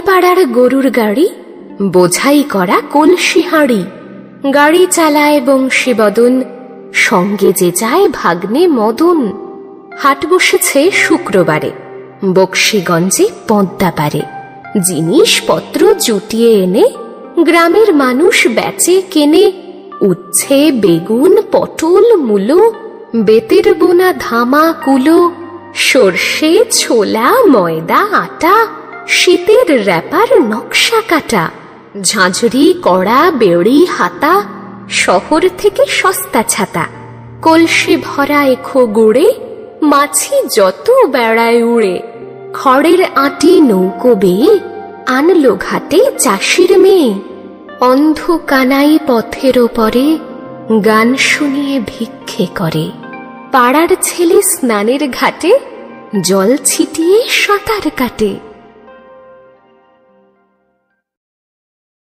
পাড়ার গরুর গাড়ি, বোঝাই করা কলসি হাঁড়ি। গাড়ি চালায় বংশীবদন, সঙ্গে যে যায় ভাগ্নে মদন। হাট বসেছে শুক্রবারে, বক্সিগঞ্জে পদ্মা পারে। জিনিসপত্র জুটিয়ে এনে গ্রামের মানুষ বেচে কেনে। উচ্ছে, বেগুন, পটল, মূলো, বেতের বোনা ধামা কুলো, সর্ষে, ছোলা, ময়দা, আটা, শীতের র্যাপার নকশা কাটা, ঝাঁঝরি, কড়া, বেড়ি, হাতা, শহর থেকে সস্তা ছাতা। কলসি ভরা এখো গুড়ে, মাছি যত বেড়ায় উড়ে। খড়ের আঁটি নৌকো বেয়ে আনলো ঘাটে চাষির মেয়ে। অন্ধ কানাই পথের ওপরে গান শুনিয়ে ভিক্ষে করে। পাড়ার ছেলে স্নানের ঘাটে জল ছিটিয়ে সাঁতার কাটে।